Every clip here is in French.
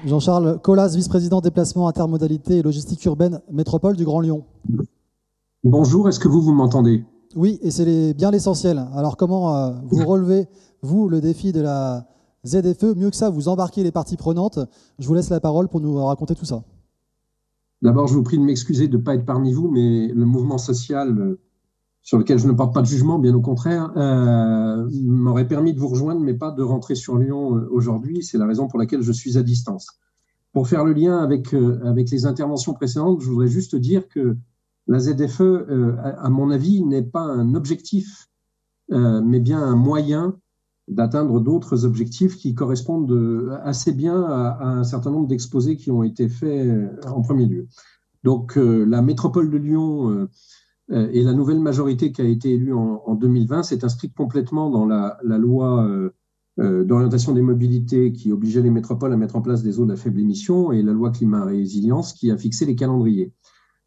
Jean-Charles Colas, vice-président déplacement intermodalité et logistique urbaine métropole du Grand Lyon. Bonjour, est-ce que vous m'entendez? Oui, et c'est bien l'essentiel. Alors comment vous relevez, vous, le défi de la ZFE? Mieux que ça, vous embarquez les parties prenantes. Je vous laisse la parole pour nous raconter tout ça. D'abord, je vous prie de m'excuser de ne pas être parmi vous, mais le mouvement social sur lequel je ne porte pas de jugement, bien au contraire, m'aurait permis de vous rejoindre, mais pas de rentrer sur Lyon aujourd'hui. C'est la raison pour laquelle je suis à distance. Pour faire le lien avec les interventions précédentes, je voudrais juste dire que la ZFE, à mon avis, n'est pas un objectif, mais bien un moyen d'atteindre d'autres objectifs qui correspondent assez bien à un certain nombre d'exposés qui ont été faits en premier lieu. Donc, la métropole de Lyon et la nouvelle majorité qui a été élue en 2020 s'est inscrite complètement dans la loi d'orientation des mobilités qui obligeait les métropoles à mettre en place des zones à faible émission et la loi climat et résilience qui a fixé les calendriers.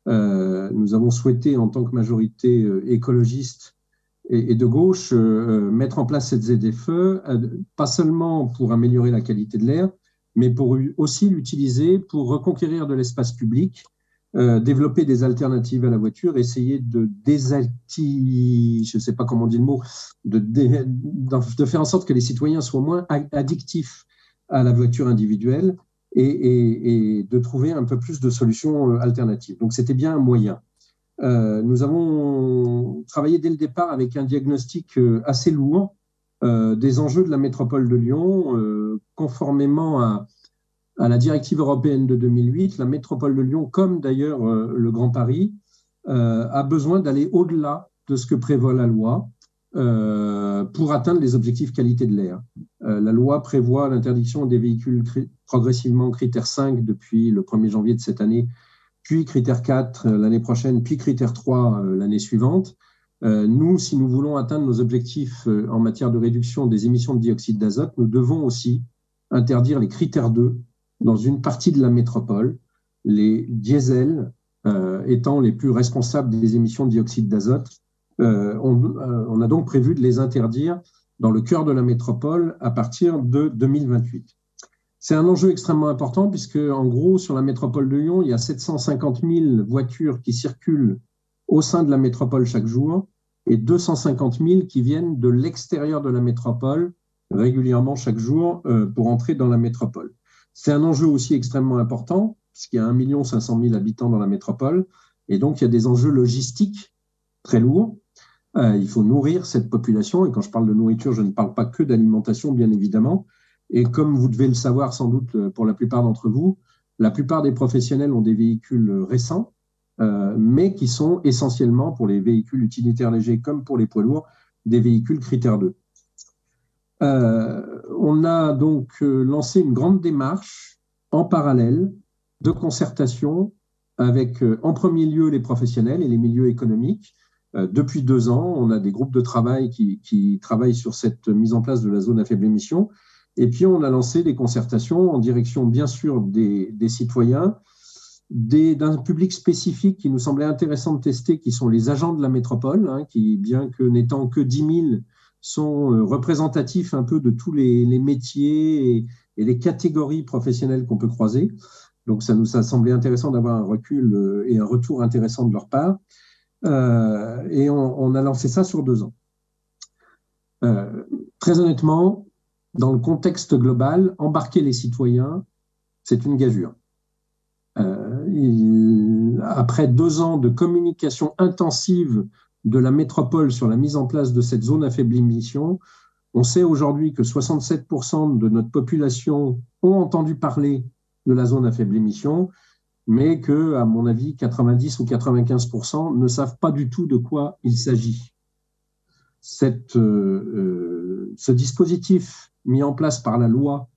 Nous avons souhaité, en tant que majorité écologiste et de gauche, mettre en place cette ZFE, pas seulement pour améliorer la qualité de l'air, mais pour aussi l'utiliser pour reconquérir de l'espace public, développer des alternatives à la voiture, essayer de je ne sais pas comment on dit le mot, de faire en sorte que les citoyens soient moins addictifs à la voiture individuelle et de trouver un peu plus de solutions alternatives. Donc, c'était bien un moyen. Nous avons travaillé dès le départ avec un diagnostic assez lourd des enjeux de la métropole de Lyon, conformément à la directive européenne de 2008. La métropole de Lyon, comme d'ailleurs le Grand Paris, a besoin d'aller au-delà de ce que prévoit la loi pour atteindre les objectifs qualité de l'air. La loi prévoit l'interdiction des véhicules progressivement critère 5 depuis le 1er janvier de cette année, puis critère 4 l'année prochaine, puis critère 3 l'année suivante. Nous, si nous voulons atteindre nos objectifs en matière de réduction des émissions de dioxyde d'azote, nous devons aussi interdire les critères 2 dans une partie de la métropole, les diesels étant les plus responsables des émissions de dioxyde d'azote. On a donc prévu de les interdire dans le cœur de la métropole à partir de 2028. C'est un enjeu extrêmement important puisque, en gros, sur la métropole de Lyon, il y a 750 000 voitures qui circulent au sein de la métropole chaque jour et 250 000 qui viennent de l'extérieur de la métropole régulièrement chaque jour pour entrer dans la métropole. C'est un enjeu aussi extrêmement important puisqu'il y a 1 500 000 habitants dans la métropole et donc il y a des enjeux logistiques très lourds. Il faut nourrir cette population et quand je parle de nourriture, je ne parle pas que d'alimentation, bien évidemment. Et comme vous devez le savoir sans doute pour la plupart d'entre vous, la plupart des professionnels ont des véhicules récents, mais qui sont essentiellement, pour les véhicules utilitaires légers comme pour les poids lourds, des véhicules critère 2. On a donc lancé une grande démarche en parallèle de concertation avec en premier lieu les professionnels et les milieux économiques. Depuis 2 ans, on a des groupes de travail qui travaillent sur cette mise en place de la zone à faible émission. Et puis, on a lancé des concertations en direction, bien sûr, des citoyens, d'un public spécifique qui nous semblait intéressant de tester, qui sont les agents de la métropole, qui, bien que n'étant que 10 000, sont représentatifs un peu de tous les métiers et les catégories professionnelles qu'on peut croiser. Donc, ça nous a semblé intéressant d'avoir un recul et un retour intéressant de leur part. Et on a lancé ça sur 2 ans. Très honnêtement, dans le contexte global, embarquer les citoyens, c'est une gageure. Après 2 ans de communication intensive de la métropole sur la mise en place de cette zone à faible émission, on sait aujourd'hui que 67% de notre population ont entendu parler de la zone à faible émission, mais que, à mon avis, 90 ou 95% ne savent pas du tout de quoi il s'agit. Ce dispositif mis en place par la loi,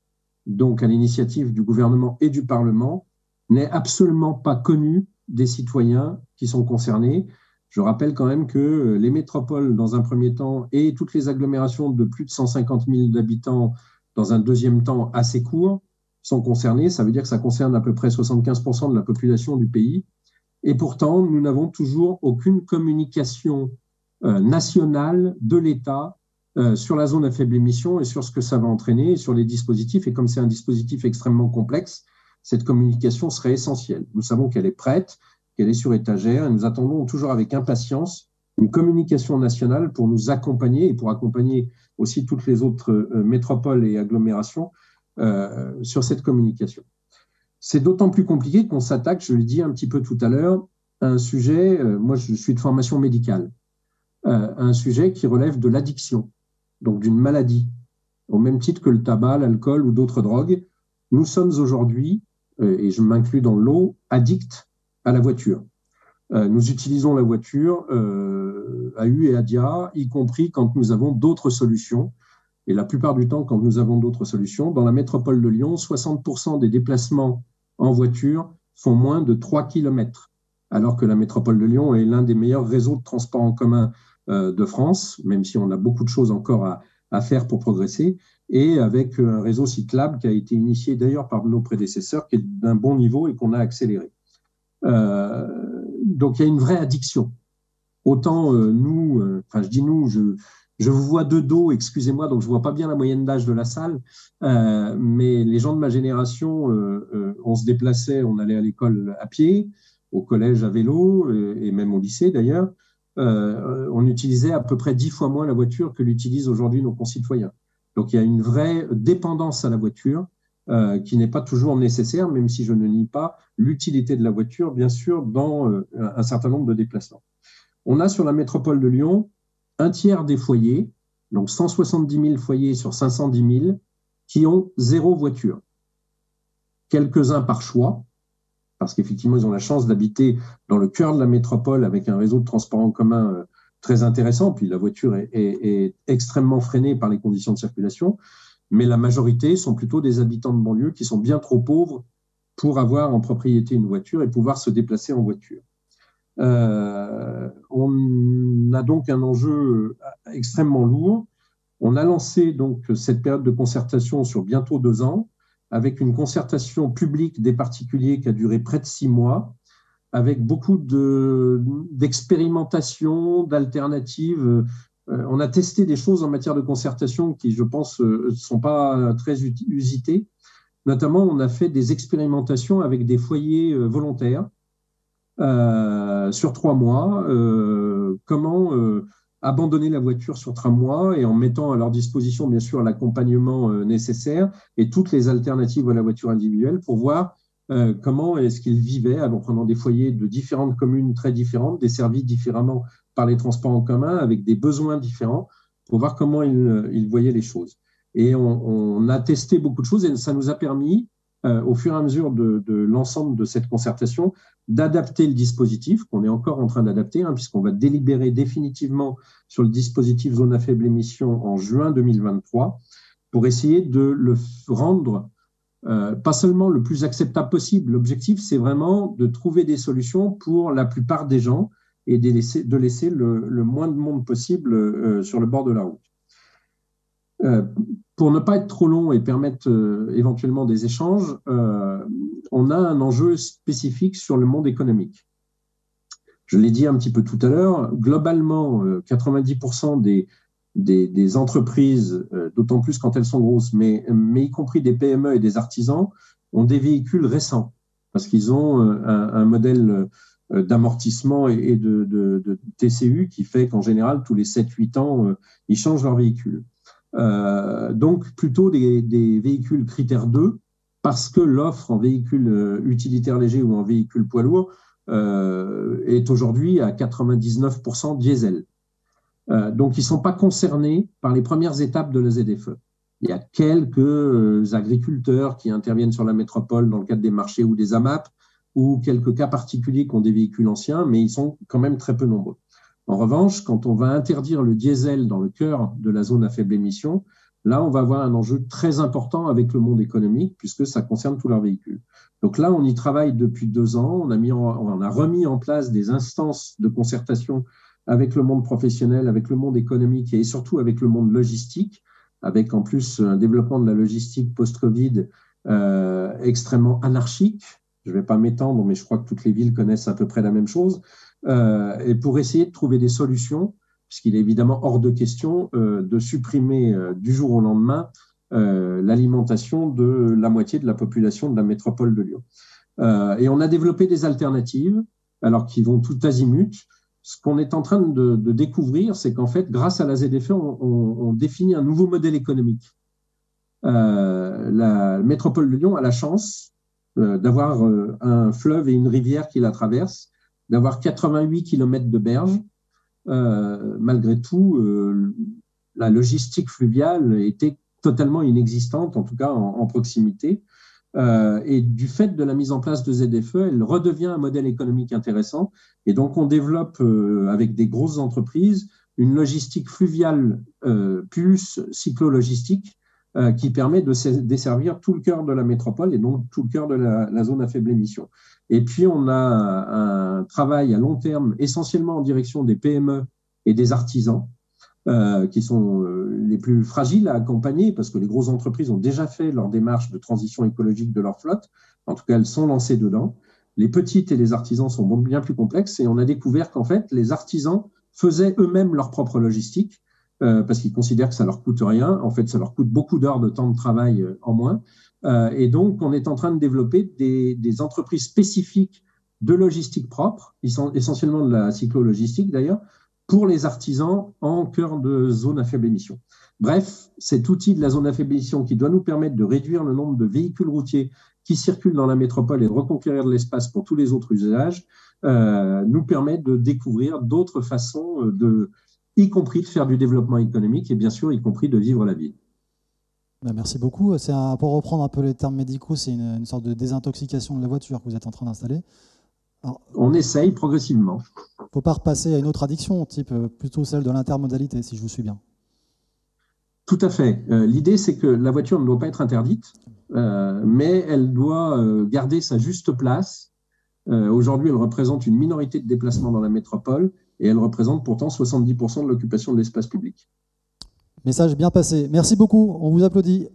donc à l'initiative du gouvernement et du Parlement, n'est absolument pas connu des citoyens qui sont concernés. Je rappelle quand même que les métropoles, dans un premier temps, et toutes les agglomérations de plus de 150 000 habitants, dans un deuxième temps assez court, sont concernées. Ça veut dire que ça concerne à peu près 75% de la population du pays. Et pourtant, nous n'avons toujours aucune communication nationale de l'État sur la zone à faible émission et sur ce que ça va entraîner, et sur les dispositifs. Et comme c'est un dispositif extrêmement complexe, cette communication serait essentielle. Nous savons qu'elle est prête, qu'elle est sur étagère, et nous attendons toujours avec impatience une communication nationale pour nous accompagner et pour accompagner aussi toutes les autres métropoles et agglomérations sur cette communication. C'est d'autant plus compliqué qu'on s'attaque, je l'ai dit un petit peu tout à l'heure, à un sujet, moi je suis de formation médicale, un sujet qui relève de l'addiction, donc d'une maladie, au même titre que le tabac, l'alcool ou d'autres drogues. Nous sommes aujourd'hui, et je m'inclus dans le lot, addicts à la voiture. Nous utilisons la voiture à U et à dia, y compris quand nous avons d'autres solutions. Et la plupart du temps, quand nous avons d'autres solutions, dans la métropole de Lyon, 60% des déplacements en voiture font moins de 3 km, alors que la métropole de Lyon est l'un des meilleurs réseaux de transport en commun de France, même si on a beaucoup de choses encore à faire pour progresser, et avec un réseau cyclable qui a été initié d'ailleurs par nos prédécesseurs, qui est d'un bon niveau et qu'on a accéléré. Donc il y a une vraie addiction. Autant je dis nous, je vous vois de dos, excusez-moi, donc je ne vois pas bien la moyenne d'âge de la salle, mais les gens de ma génération, on se déplaçait, on allait à l'école à pied, au collège à vélo, et même au lycée d'ailleurs. On utilisait à peu près 10 fois moins la voiture que l'utilisent aujourd'hui nos concitoyens. Donc il y a une vraie dépendance à la voiture qui n'est pas toujours nécessaire, même si je ne nie pas l'utilité de la voiture, bien sûr, dans un certain nombre de déplacements. On a sur la métropole de Lyon un tiers des foyers, donc 170 000 foyers sur 510 000, qui ont 0 voiture. Quelques-uns par choix, parce qu'effectivement, ils ont la chance d'habiter dans le cœur de la métropole avec un réseau de transport en commun très intéressant, puis la voiture est extrêmement freinée par les conditions de circulation, mais la majorité sont plutôt des habitants de banlieue qui sont bien trop pauvres pour avoir en propriété une voiture et pouvoir se déplacer en voiture. On a donc un enjeu extrêmement lourd. On a lancé donc cette période de concertation sur bientôt 2 ans, avec une concertation publique des particuliers qui a duré près de 6 mois, avec beaucoup d'expérimentation, d'alternatives. On a testé des choses en matière de concertation qui, je pense, ne sont pas très usitées. Notamment, on a fait des expérimentations avec des foyers volontaires sur 3 mois. Comment abandonner la voiture sur 3 mois et en mettant à leur disposition, bien sûr, l'accompagnement nécessaire et toutes les alternatives à la voiture individuelle pour voir comment est-ce qu'ils vivaient en prenant des foyers de différentes communes très différentes, desservis différemment par les transports en commun, avec des besoins différents, pour voir comment ils voyaient les choses. Et on a testé beaucoup de choses et ça nous a permis, au fur et à mesure de l'ensemble de cette concertation, d'adapter le dispositif, qu'on est encore en train d'adapter, puisqu'on va délibérer définitivement sur le dispositif zone à faible émission en juin 2023, pour essayer de le rendre pas seulement le plus acceptable possible. L'objectif, c'est vraiment de trouver des solutions pour la plupart des gens et de laisser le moins de monde possible sur le bord de la route. Pour ne pas être trop long et permettre éventuellement des échanges, on a un enjeu spécifique sur le monde économique. Je l'ai dit un petit peu tout à l'heure, globalement, 90% des entreprises, d'autant plus quand elles sont grosses, mais y compris des PME et des artisans, ont des véhicules récents parce qu'ils ont un modèle d'amortissement et de TCU qui fait qu'en général, tous les 7-8 ans, ils changent leur véhicule. Donc, plutôt des véhicules critère 2 parce que l'offre en véhicule utilitaire léger ou en véhicule poids lourd est aujourd'hui à 99% diesel. Donc, ils ne sont pas concernés par les premières étapes de la ZFE. Il y a quelques agriculteurs qui interviennent sur la métropole dans le cadre des marchés ou des AMAP ou quelques cas particuliers qui ont des véhicules anciens, mais ils sont quand même très peu nombreux. En revanche, quand on va interdire le diesel dans le cœur de la zone à faible émission, là, on va avoir un enjeu très important avec le monde économique puisque ça concerne tous leurs véhicules. Donc là, on y travaille depuis 2 ans. On a remis en place des instances de concertation avec le monde professionnel, avec le monde économique et surtout avec le monde logistique, avec en plus un développement de la logistique post-Covid extrêmement anarchique. Je ne vais pas m'étendre, mais je crois que toutes les villes connaissent à peu près la même chose. Et pour essayer de trouver des solutions, puisqu'il est évidemment hors de question de supprimer du jour au lendemain l'alimentation de la moitié de la population de la métropole de Lyon. Et on a développé des alternatives, alors qui vont tout azimut. Ce qu'on est en train de découvrir, c'est qu'en fait, grâce à la ZFE, on définit un nouveau modèle économique. La métropole de Lyon a la chance d'avoir un fleuve et une rivière qui la traversent, d'avoir 88 km de berges. Malgré tout, la logistique fluviale était totalement inexistante, en tout cas en proximité. Et du fait de la mise en place de ZFE, elle redevient un modèle économique intéressant. Et donc, on développe avec des grosses entreprises une logistique fluviale plus cyclo-logistique qui permet de desservir tout le cœur de la métropole et donc tout le cœur de la zone à faible émission. Et puis, on a un travail à long terme, essentiellement en direction des PME et des artisans, qui sont les plus fragiles à accompagner parce que les grosses entreprises ont déjà fait leur démarche de transition écologique de leur flotte. En tout cas, elles sont lancées dedans. Les petites et les artisans sont bien plus complexes et on a découvert qu'en fait, les artisans faisaient eux-mêmes leur propre logistique parce qu'ils considèrent que ça leur coûte rien. En fait, ça leur coûte beaucoup d'heures de temps de travail en moins. Et donc, on est en train de développer des entreprises spécifiques de logistique propre, ils sont essentiellement de la cyclo-logistique d'ailleurs, pour les artisans en cœur de zone à faible émission. Bref, cet outil de la zone à faible émission qui doit nous permettre de réduire le nombre de véhicules routiers qui circulent dans la métropole et de reconquérir de l'espace pour tous les autres usages, nous permet de découvrir d'autres façons, y compris de faire du développement économique et bien sûr, y compris de vivre la ville. Merci beaucoup. Pour reprendre un peu les termes médicaux, c'est une sorte de désintoxication de la voiture que vous êtes en train d'installer. Alors, on essaye progressivement. Il ne faut pas repasser à une autre addiction, type plutôt celle de l'intermodalité, si je vous suis bien. Tout à fait. L'idée, c'est que la voiture ne doit pas être interdite, mais elle doit garder sa juste place. Aujourd'hui, elle représente une minorité de déplacements dans la métropole et elle représente pourtant 70% de l'occupation de l'espace public. Message bien passé. Merci beaucoup. On vous applaudit.